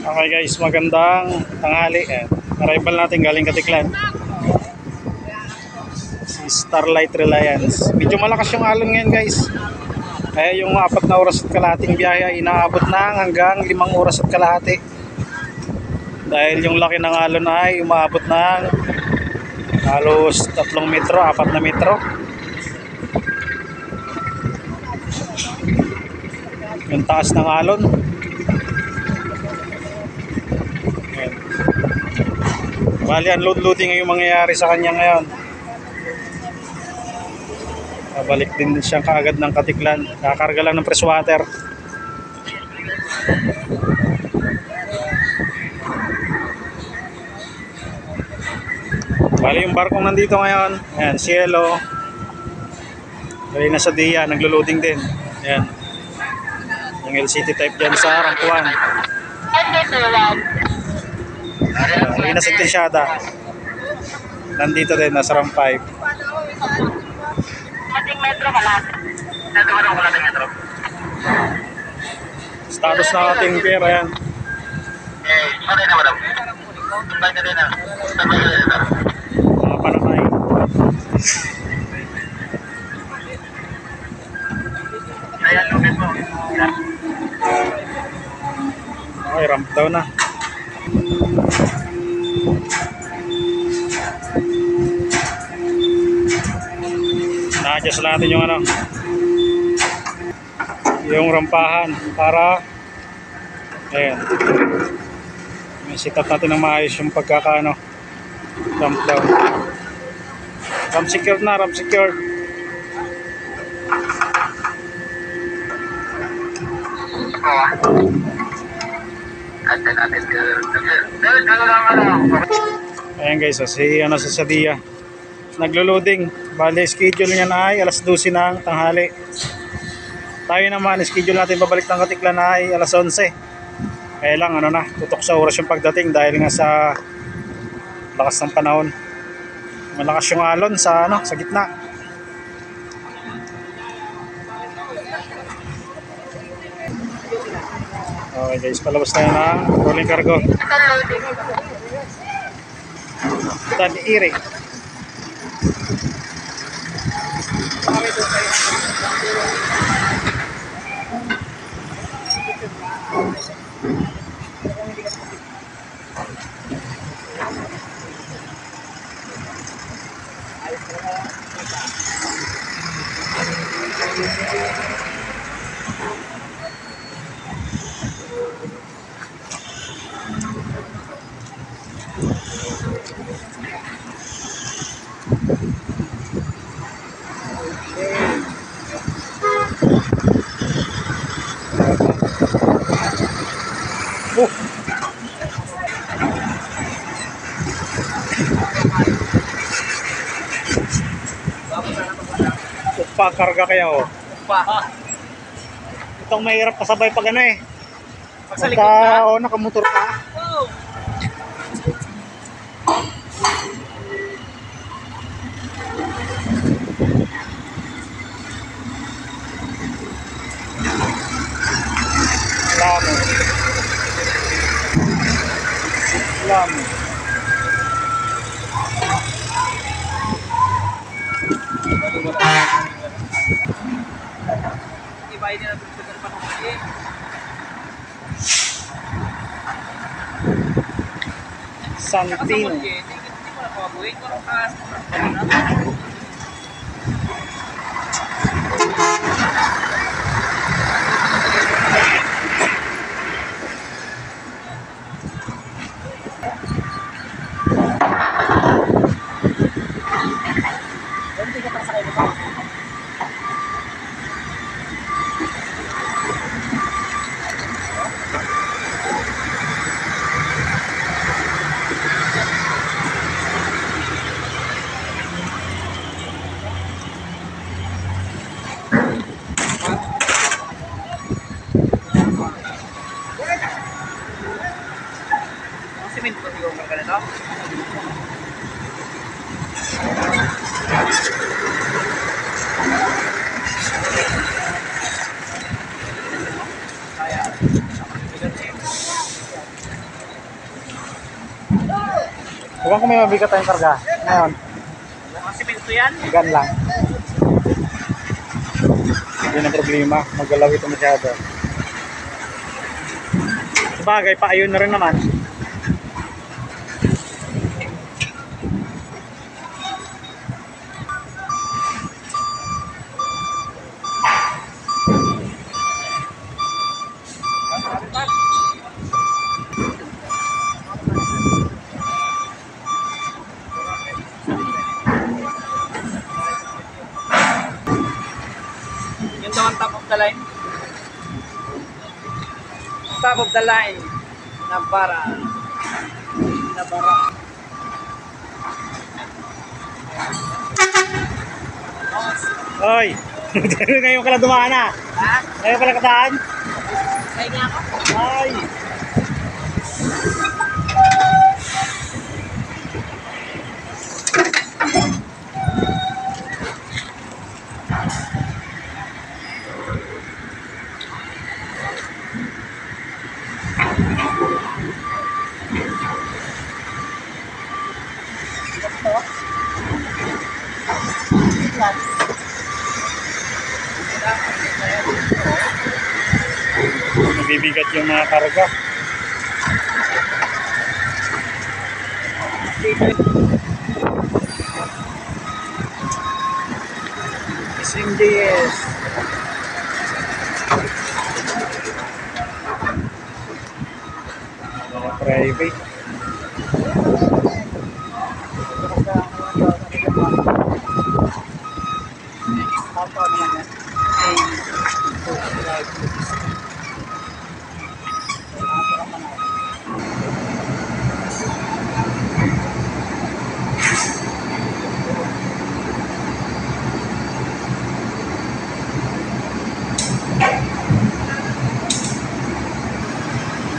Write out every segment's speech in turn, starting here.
Okay guys, magandang tanghali. Arrival natin galing Katiklan. Si Starlight Reliance. Medyo malakas yung alon ngayon guys. Kaya yung 4 na oras at kalahating biyahe ay inaabot na hanggang 5 oras at kalahati. Dahil yung laki ng alon ay umaabot ng halos 3 metro, 4 na metro. Yung taas ng alon. Bali, unloading ang yung mangyayari sa kanya ngayon. Babalik din siyang kaagad ng Katiklan. Kakarga lang ng fresh water. Bali, yung barkong nandito ngayon, ayan, Cielo. Bali na sa Dia, naglo-loading din. Ayan. Yung LCT type dyan sa Rampuan. Rina Sentenciada. Nandito din, nasa RAM 5. Status ng ating pera yan. Mga panakay. Okay, ramp down na. Na-adjust natin yung yung rampahan para ayan, set up natin ng maayos yung pagkakaano ramp down. Ramp secured na, ramp secured. Ayan guys, si Sadia naglo-loading. Bale, schedule niya na ay alas 12 ng tanghali. Tayo naman, schedule natin babalik ng Katiklan na ay alas 11. Kaya lang, tutok sa oras yung pagdating dahil nga sa lakas ng panahon. Malakas yung alon sa gitna. Okay guys, palabas tayo ng rolling cargo. Tan-Iri. Upa, karga kaya Upa. Itong mahirap kasabay pag pagka nakamotor ka. Lamo. Santino. Huwag ko may mabigat tayong karga. Ngayon. Ang simento yan? Gan lang. Hindi na problema. Magalaw ito masyado. Sabagay, paayon na rin naman. Yun daw ang top of the line. Top of the line. Nabara. Hoy! Ngayon ka lang dumaan na. Ha? Ngayon ka lang kataan. Kaya nga ako. Ay! Nabibigat yung mga karga. SMJS. Private.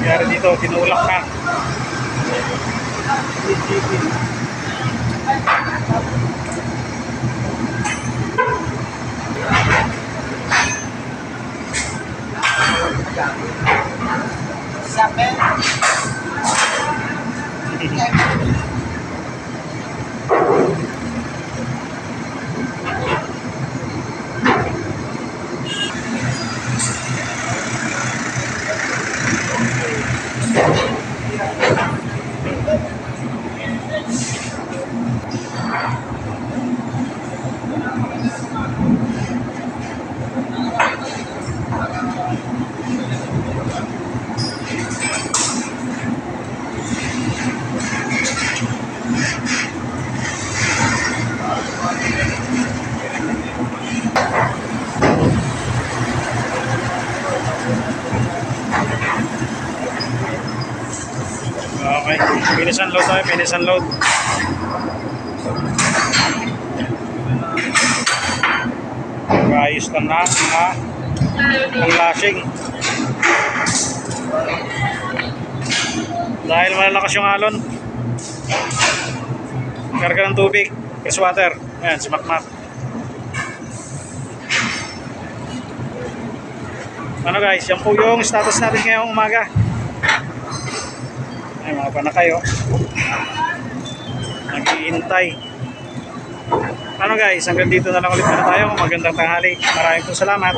Nangyari dito, tinulak na. Sabi. Okay, finish and load tayo, finish and load. Ayos lang na ang lashing. Dahil malalakas yung alon, karga ng tubig, fresh water. Ayan, si Makmak. Ano guys, yan po yung status natin ngayong umaga. Ay, mga panakay oh. Naghihintay. Ano guys, hanggang dito na lang ulit na tayo. Magandang tanghali. Maraming po salamat.